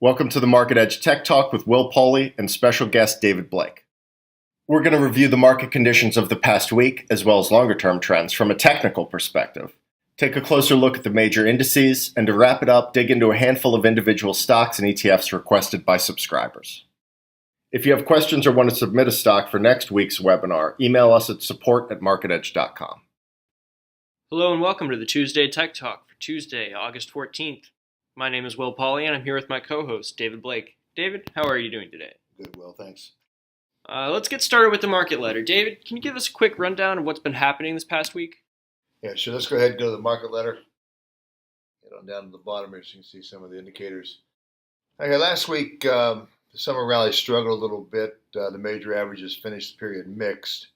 Welcome to the Market Edge Tech Talk with Will Paule and special guest David Blake. We're going to review the market conditions of the past week as well as longer-term trends from a technical perspective, take a closer look at the major indices, and to wrap it up, dig into a handful of individual stocks and ETFs requested by subscribers. If you have questions or want to submit a stock for next week's webinar, email us at support@marketedge.com. Hello and welcome to the Tuesday Tech Talk for Tuesday, August 14th. My name is Will Paule and I'm here with my co-host, David Blake. David, how are you doing today? Good, Will, thanks. Let's get started with the market letter. David, can you give us a quick rundown of what's been happening this past week? Yeah, sure. Let's go ahead and go to the market letter. Get on down to the bottom here so you can see some of the indicators. Okay, last week, the summer rally struggled a little bit. The major averages finished the period mixed.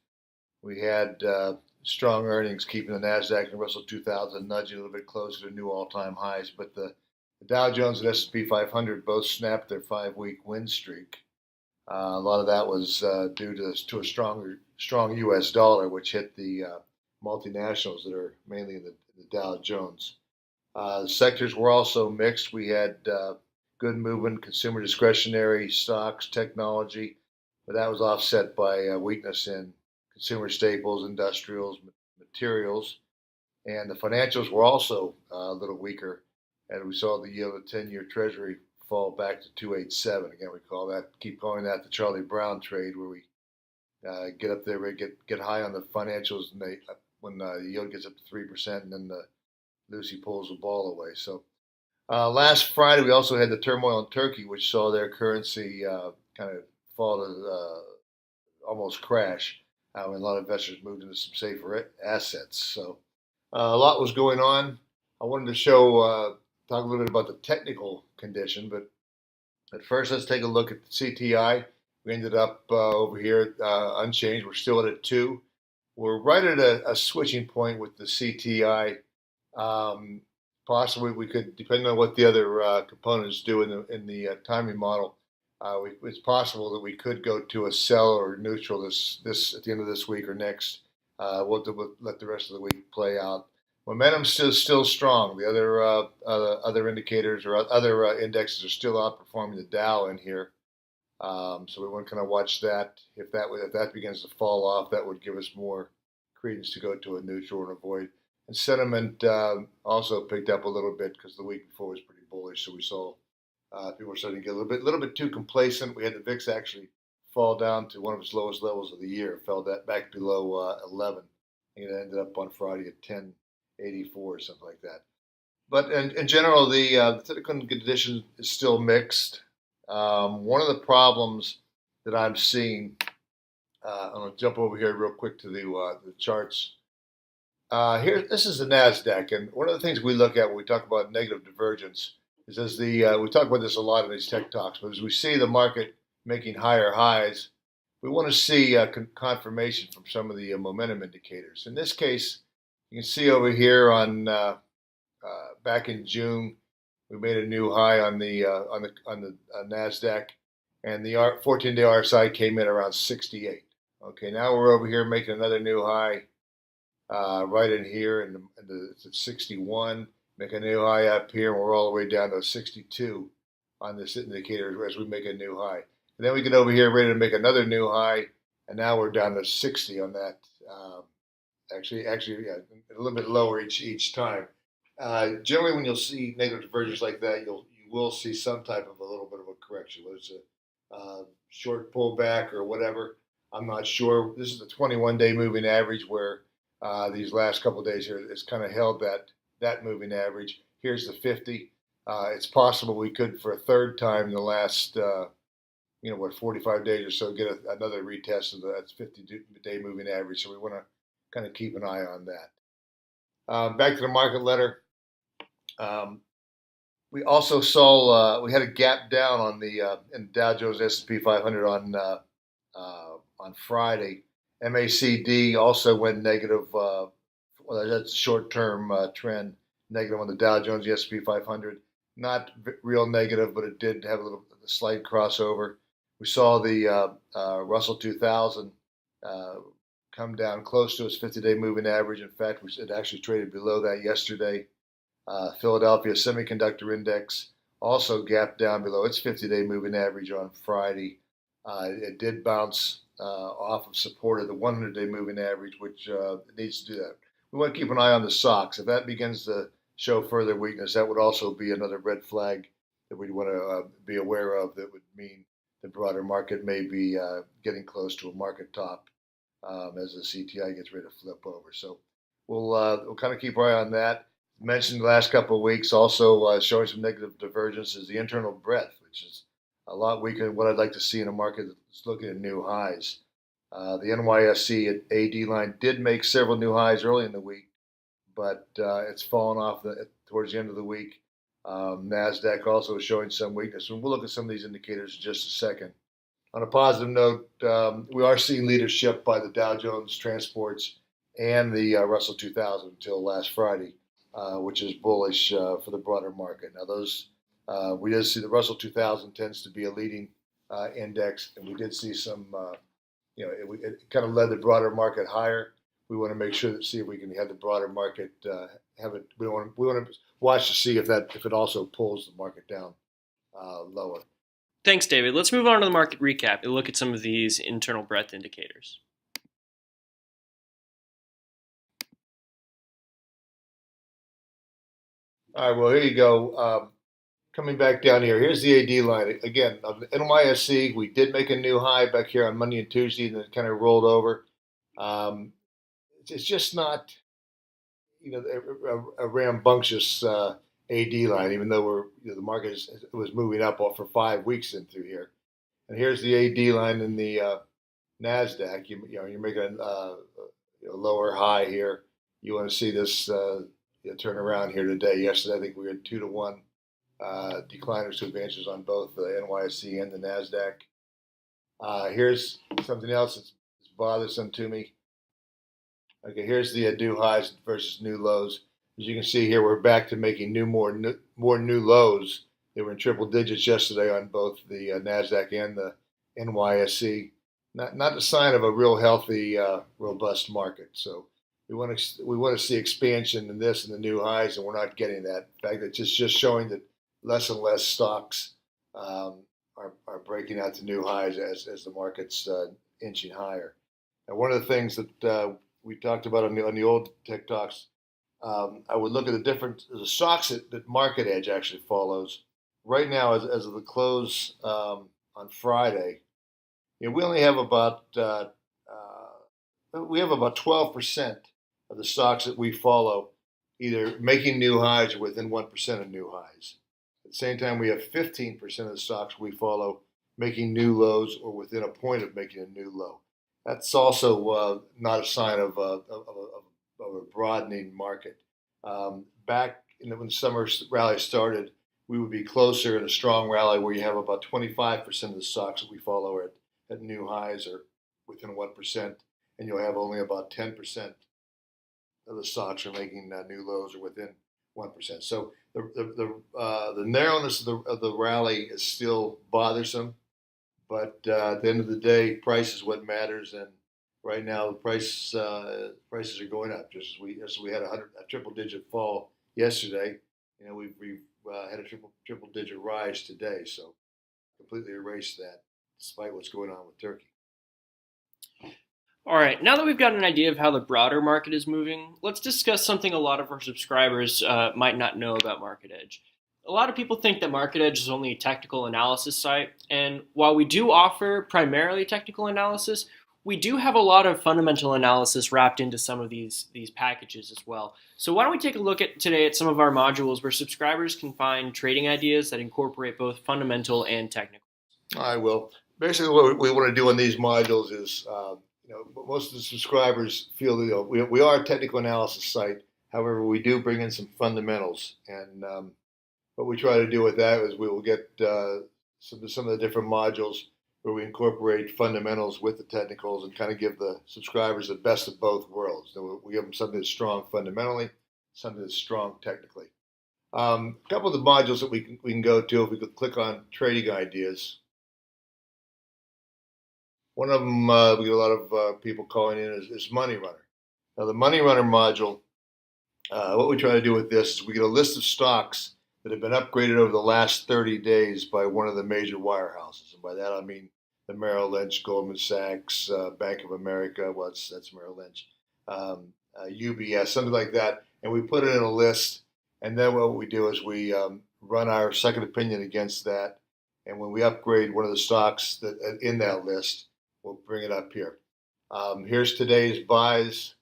We had strong earnings keeping the NASDAQ and Russell 2000 nudging a little bit closer to new all-time highs, but the Dow Jones and S&P 500 both snapped their 5-week win streak. A lot of that was due to a strong U.S. dollar, which hit the multinationals that are mainly in the Dow Jones. The sectors were also mixed. We had good movement, consumer discretionary stocks, technology, but that was offset by weakness in consumer staples, industrials, materials, and the financials were also a little weaker. And we saw the yield of 10-year Treasury fall back to 2.87. Again, keep calling that the Charlie Brown trade, where we get up there, we get high on the financials, and when the yield gets up to 3%, and then Lucy pulls the ball away. So last Friday, we also had the turmoil in Turkey, which saw their currency kind of fall to almost crash. When a lot of investors moved into some safer assets. So a lot was going on. I wanted to talk a little bit about the technical condition, but at first let's take a look at the CTI. We ended up over here unchanged. We're still at a 2. We're right at a switching point with the CTI. Possibly we could, depending on what the other components do in the timing model, it's possible that we could go to a sell or neutral this at the end of this week or next. We'll let the rest of the week play out. Momentum's still strong. The other indicators or other indexes are still outperforming the Dow in here. So we want to kind of watch that. If that begins to fall off, that would give us more credence to go to a neutral and avoid. And sentiment also picked up a little bit because the week before was pretty bullish. So we saw people were starting to get a little bit too complacent. We had the VIX actually fall down to one of its lowest levels of the year. Fell back below 11. And it ended up on Friday at 10.84 or something like that. But in general, the technical condition is still mixed. One of the problems that I'm seeing, I'm going to jump over here real quick to the charts. This is the NASDAQ, and one of the things we look at when we talk about negative divergence is we talk about this a lot in these tech talks, but as we see the market making higher highs, we want to see confirmation from some of the momentum indicators. In this case, you can see over here on back in June, we made a new high on the Nasdaq, and the 14-day RSI came in around 68. Okay, now we're over here making another new high right in here, and it's at 61. Make a new high up here, and we're all the way down to 62 on this indicator as we make a new high. And then we get over here ready to make another new high, and now we're down to 60 on that. Actually, yeah, a little bit lower each time. Generally, when you'll see negative divergence like that, you will see some type of a little bit of a correction, whether it's a short pullback or whatever. I'm not sure. This is the 21-day moving average where these last couple of days here, it's kind of held that moving average. Here's the 50. It's possible we could, for a third time in the last 45 days or so, get another retest of that 50-day moving average. So we want to kind of keep an eye on that. Back to the market letter. We also saw we had a gap down on the in Dow Jones S&P 500 on Friday. MACD also went negative. Well, that's a short-term trend, negative on the Dow Jones, the S&P 500. Not real negative, but it did have a slight crossover. We saw the Russell 2000 come down close to its 50-day moving average. In fact, it actually traded below that yesterday. Philadelphia Semiconductor Index also gapped down below its 50-day moving average on Friday. It did bounce off of support of the 100-day moving average, which it needs to do that. We want to keep an eye on the SOX. If that begins to show further weakness, that would also be another red flag that we'd want to be aware of. That would mean the broader market may be getting close to a market top as the CTI gets ready to flip over. So we'll kind of keep our eye on that. Mentioned the last couple of weeks, also showing some negative divergence is the internal breadth, which is a lot weaker than what I'd like to see in a market that's looking at new highs. The NYSE at AD line did make several new highs early in the week, but it's fallen off towards the end of the week. NASDAQ also showing some weakness. And we'll look at some of these indicators in just a second. On a positive note, we are seeing leadership by the Dow Jones Transports and the Russell 2000 until last Friday, which is bullish for the broader market. Now, we did see the Russell 2000 tends to be a leading index, and we did see some, it kind of led the broader market higher. We want to make sure see if we can have the broader market have it. We want to watch to see if it also pulls the market down lower. Thanks, David. Let's move on to the market recap and look at some of these internal breadth indicators. All right, well, here you go. Coming back down here, here's the AD line. Again, on the NYSE, we did make a new high back here on Monday and Tuesday, and then it kind of rolled over. It's just not, a rambunctious AD line, even though the market was moving up for 5 weeks in through here. And here's the AD line in the NASDAQ. You're making a lower high here. You want to see this turn around here today. Yesterday, I think we had 2-to-1 decliners to advances on both the NYSE and the NASDAQ. Here's something else that's bothersome to me. Okay, here's the new highs versus new lows. As you can see here, we're back to making more new lows. They were in triple digits yesterday on both the NASDAQ and the NYSE. Not a sign of a real healthy, robust market. So we want to see expansion in this and the new highs, and we're not getting that. In fact, it's just showing that less and less stocks are breaking out to new highs as the market's inching higher. And one of the things that we talked about on the old Tech Talks, I would look at the stocks that Market Edge actually follows. Right now, as of the close on Friday, we only have about 12% of the stocks that we follow either making new highs or within 1% of new highs. At the same time, we have 15% of the stocks we follow making new lows or within a point of making a new low. That's also not a sign of a broadening market. Back when the summer rally started, we would be closer in a strong rally where you have about 25% of the stocks that we follow at new highs or within 1%, and you'll have only about 10% of the stocks are making new lows or within 1%. So the narrowness of the rally is still bothersome. But at the end of the day, price is what matters, and right now the prices are going up. Just as we had a triple-digit fall yesterday, we've had a triple-digit rise today. So completely erased that, despite what's going on with Turkey. All right, now that we've got an idea of how the broader market is moving, let's discuss something a lot of our subscribers might not know about Market Edge. A lot of people think that Market Edge is only a technical analysis site, and while we do offer primarily technical analysis, we do have a lot of fundamental analysis wrapped into some of these packages as well. So why don't we take a look today at some of our modules where subscribers can find trading ideas that incorporate both fundamental and technical. I will. Basically, what we want to do on these modules is, most of the subscribers feel that we are a technical analysis site. However, we do bring in some fundamentals, and what we try to do with that is we will get some of the different modules where we incorporate fundamentals with the technicals and kind of give the subscribers the best of both worlds. We give them something that's strong fundamentally, something that's strong technically. A couple of the modules that we can go to, if we could click on trading ideas. One of them we get a lot of people calling in is Money Runner. Now the Money Runner module, what we try to do with this is we get a list of stocks that have been upgraded over the last 30 days by one of the major wirehouses. And by that, I mean the Merrill Lynch, Goldman Sachs, Bank of America. Well, that's Merrill Lynch, UBS, something like that. And we put it in a list. And then what we do is we run our second opinion against that. And when we upgrade one of the stocks that in that list, we'll bring it up here. Here's today's buys.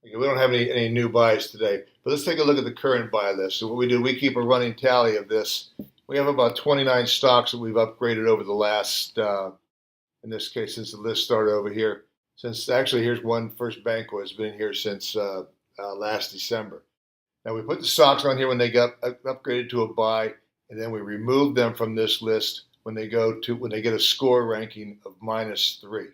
Okay, we don't have any new buys today, but let's take a look at the current buy list. So what we do, we keep a running tally of this. We have about 29 stocks that we've upgraded over the last, in this case, since the list started over here. Since actually, here's one, First Banco has been here since last December. Now we put the stocks on here when they got upgraded to a buy, and then we remove them from this list when they get a score ranking of -3.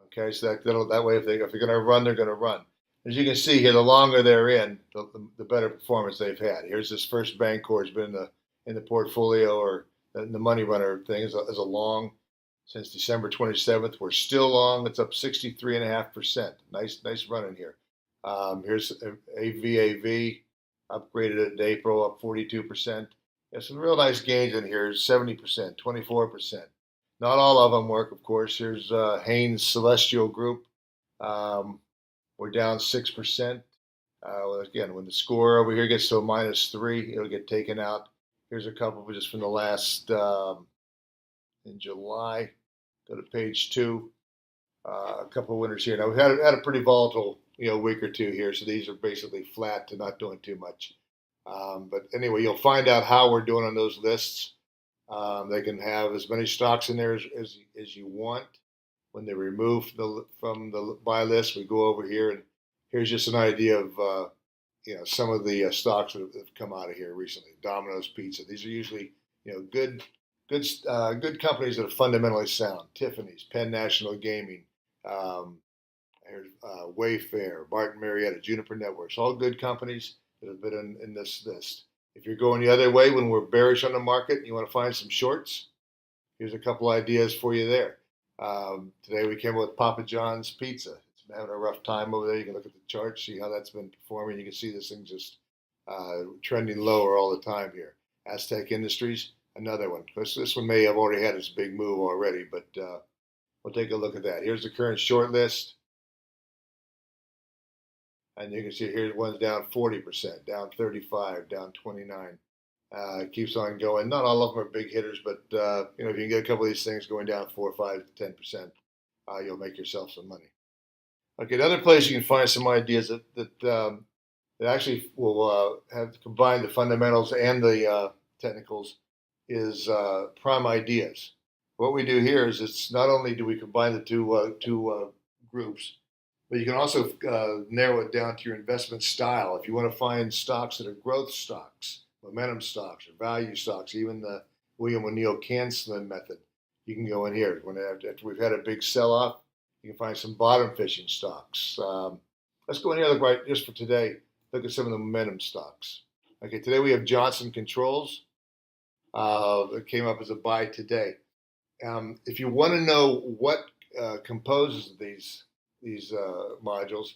Okay, so that way if they're going to run, they're going to run. As you can see here, the longer they're in, the better performance they've had. Here's this First Bancorp has been in the portfolio or the money runner thing as a long since December 27th. We're still long. It's up 63.5%. Nice run in here. Here's AVAV, upgraded in April, up 42%. There's some real nice gains in here, 70%, 24%. Not all of them work, of course. Here's Haynes Celestial Group. We're down 6%. Again, when the score over here gets to a -3, it'll get taken out. Here's a couple just from the last in July. Go to page 2. A couple of winners here. Now we've had a pretty volatile week or two here, so these are basically flat to not doing too much. But anyway, you'll find out how we're doing on those lists. They can have as many stocks in there as you want. When they remove from the buy list, we go over here, and here's just an idea of some of the stocks that have come out of here recently. Domino's Pizza. These are usually good companies that are fundamentally sound. Tiffany's, Penn National Gaming, here's Wayfair, Barton Marietta, Juniper Networks. All good companies that have been in this list. If you're going the other way when we're bearish on the market and you want to find some shorts, here's a couple ideas for you there. Today we came up with Papa John's Pizza. It's been having a rough time over there. You can look at the chart, see how that's been performing. You can see this thing just trending lower all the time here. Aztec Industries, another one. This one may have already had its big move already, but we'll take a look at that. Here's the current short list. And you can see here's one's down 40%, down 35, down 29. It keeps on going. Not all of them are big hitters, but if you can get a couple of these things going down 4, 5, 10%, you'll make yourself some money. Okay, another place you can find some ideas that actually will have combined the fundamentals and the technicals is Prime Ideas. What we do here is it's not only do we combine the two groups, but you can also narrow it down to your investment style. If you want to find stocks that are growth stocks, momentum stocks, or value stocks, even the William O'Neill CanSlim method, you can go in here. After we've had a big sell-off, you can find some bottom fishing stocks. Let's go in here, look right just for today. Look at some of the momentum stocks. Okay, today we have Johnson Controls. It came up as a buy today. If you want to know what composes these modules,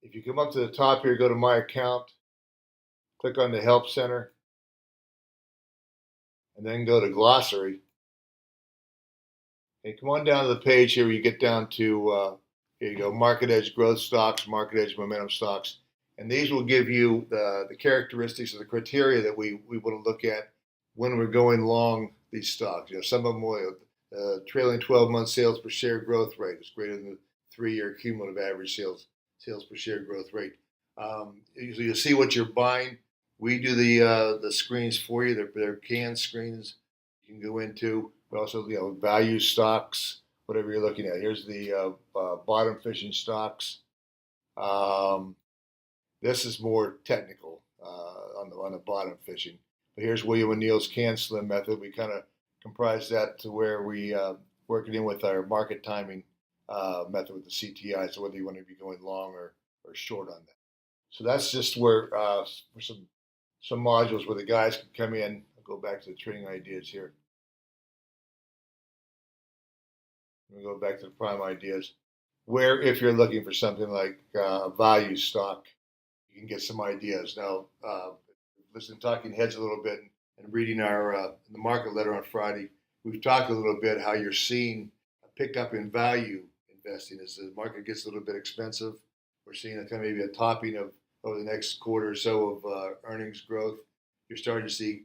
if you come up to the top here, go to My Account, click on the Help Center, and then go to Glossary. And come on down to the page here where you get down to, here you go, Market Edge Growth Stocks, Market Edge Momentum Stocks. And these will give you the characteristics or the criteria that we want to look at when we're going long these stocks. Some of them will, trailing 12-month sales per share growth rate is greater than the 3-year cumulative average sales per share growth rate. You'll see what you're buying. We do the screens for you. They're canned screens you can go into. But also, value stocks, whatever you're looking at. Here's the bottom fishing stocks. This is more technical on the bottom fishing. But here's William O'Neill's CanSlim method. We kind of comprise that to where we work it in with our market timing method with the CTI. So whether you want to be going long or short on that. So that's just where for some modules where the guys can come in. I'll go back to the trading ideas here. We go back to the Prime Ideas, where if you're looking for something like a value stock, you can get some ideas. Now, listen, talking heads a little bit and reading our the market letter on Friday, we've talked a little bit how you're seeing a pickup in value investing as the market gets a little bit expensive. We're seeing a kind of maybe a topping of over the next quarter or so of earnings growth. You're starting to see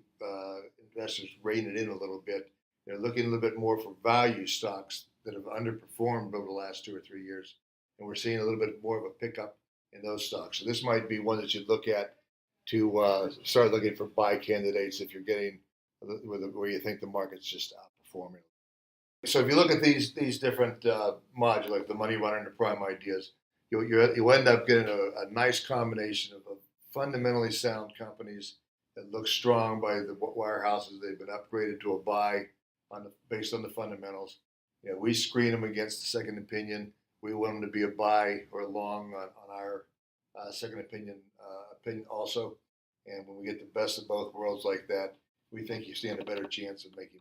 investors rein it in a little bit. They're looking a little bit more for value stocks that have underperformed over the last 2 or 3 years, and we're seeing a little bit more of a pickup in those stocks. So this might be one that you'd look at to start looking for buy candidates if you're getting where you think the market's just outperforming. So if you look at these different modules, like the money runner and the prime ideas, you end up getting a nice combination of fundamentally sound companies that look strong by the wirehouses. They've been upgraded to a buy based on the fundamentals. We screen them against the second opinion. We want them to be a buy or a long on our second opinion also. And when we get the best of both worlds like that, we think you stand a better chance of making.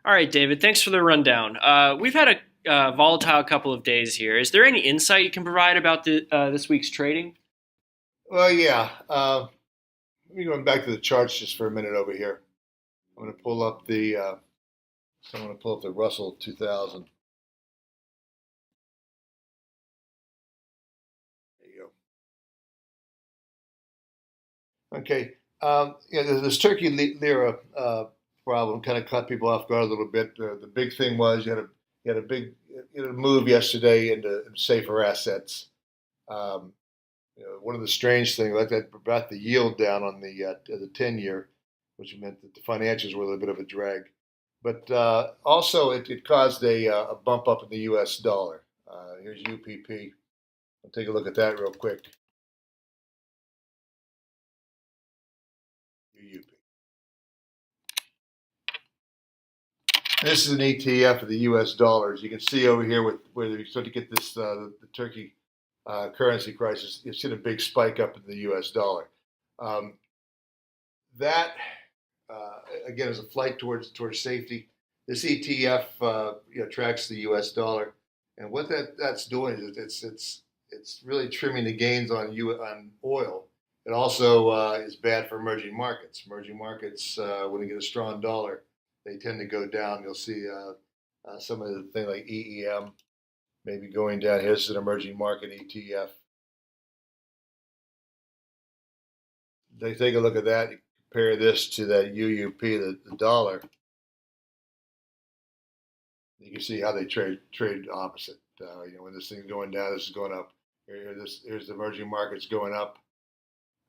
All right, David, thanks for the rundown. We've had a volatile couple of days here. Is there any insight you can provide about this week's trading? Well, yeah. Let me go back to the charts just for a minute over here. I'm going to pull up the Russell 2000. There you go. Okay. This Turkey lira problem kind of caught people off guard a little bit. The big thing was you had a big move yesterday into safer assets. One of the strange things that brought the yield down on the 10-year, which meant that the financials were a little bit of a drag. But also it caused a bump up in the U.S. dollar. Here's UPP. I'll take a look at that real quick. UUP. This is an ETF of the U.S. dollars. You can see over here where you start to get this the Turkey currency crisis. You've seen a big spike up in the U.S. dollar. That again is a flight towards safety. This ETF tracks the U.S. dollar, and what that's doing is it's really trimming the gains on oil. It also is bad for emerging markets. Emerging markets, when they get a strong dollar, they tend to go down. You'll see some of the things like EEM maybe going down. Here's an emerging market ETF. They take a look at that. You compare this to that UUP, the dollar. You can see how they trade opposite. When this thing's going down, this is going up. Here's the emerging markets going up.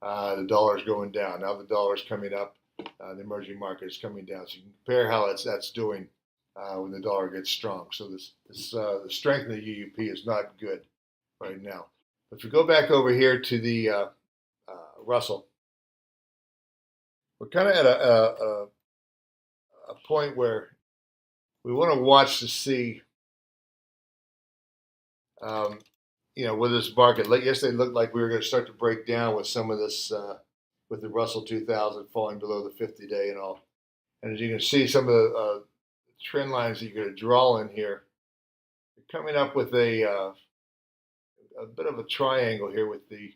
The dollar's going down. Now the dollar's coming up. The emerging market is coming down. So you can compare how that's doing when the dollar gets strong. So the strength of the UUP is not good right now. But if we go back over here to the Russell, we're kind of at a point where we want to watch to see, with this market. Yesterday looked like we were going to start to break down with some of this, with the Russell 2000 falling below the 50-day and all. And as you can see, some of the trend lines that you're going to draw in here, you're coming up with a bit of a triangle here with the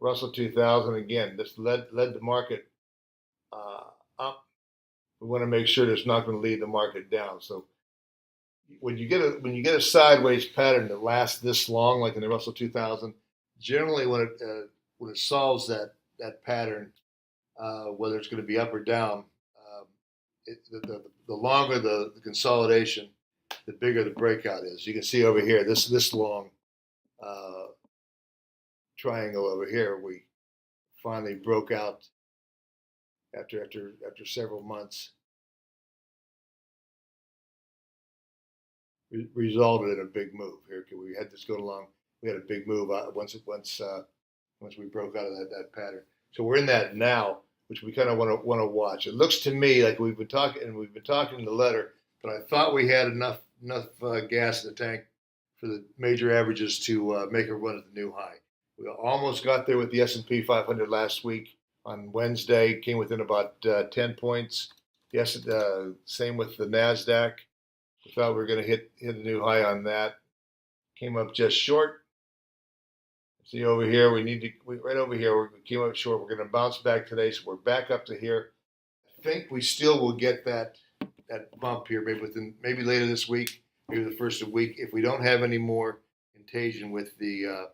Russell 2000. Again, this led the market up. We want to make sure that it's not going to lead the market down. So when you get a sideways pattern that lasts this long, like in the Russell 2000, generally when it solves that pattern, whether it's going to be up or down, the longer the consolidation, the bigger the breakout is. You can see over here this long triangle over here. We finally broke out after several months. Resulted in a big move here. We had this going along. We had a big move once we broke out of that pattern. So we're in that now, which we kind of want to watch. It looks to me like we've been talking in the letter, but I thought we had enough gas in the tank for the major averages to make a run at the new high. We almost got there with the S&P 500 last week on Wednesday. Came within about 10 points. Yes, same with the NASDAQ. We thought we were going to hit a new high on that. Came up just short. See over here, right over here, we came up short. We're going to bounce back today, so we're back up to here. I think we still will get that bump here, maybe later this week, maybe the first of the week, if we don't have any more contagion with the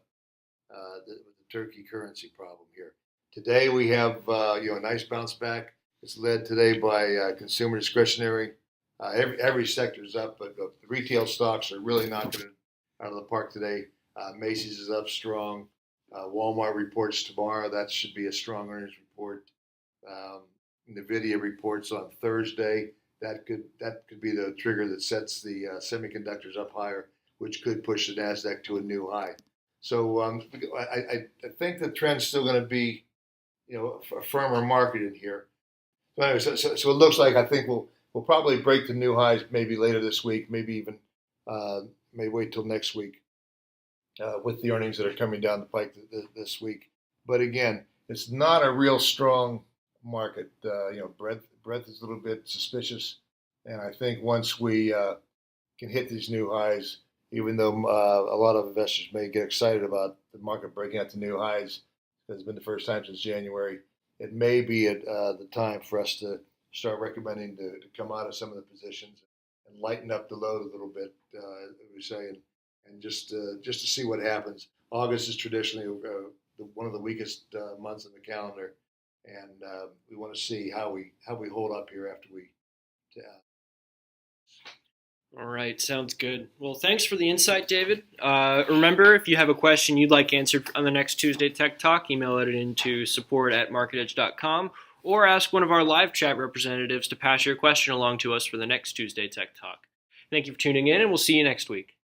Turkey currency problem here. Today we have a nice bounce back. It's led today by consumer discretionary. Every sector is up, but the retail stocks are really knocking it out of the park today. Macy's is up strong. Walmart reports tomorrow. That should be a strong earnings report. NVIDIA reports on Thursday. That could be the trigger that sets the semiconductors up higher, which could push the Nasdaq to a new high. So I think the trend's still going to be, a firmer market in here. So anyway, so it looks like I think we'll probably break the new highs maybe later this week, maybe even may wait till next week with the earnings that are coming down the pike this week. But again, it's not a real strong market. Breadth is a little bit suspicious, and I think once we can hit these new highs, even though a lot of investors may get excited about the market breaking out to new highs, it's been the first time since January, it may be at the time for us to start recommending to come out of some of the positions and lighten up the load a little bit, as we say, and just to see what happens. August is traditionally one of the weakest months in the calendar, and we want to see how we hold up here after we. All right, sounds good. Well, thanks for the insight, David. Remember, if you have a question you'd like answered on the next Tuesday Tech Talk, email it into support@marketedge.com or ask one of our live chat representatives to pass your question along to us for the next Tuesday Tech Talk. Thank you for tuning in, and we'll see you next week.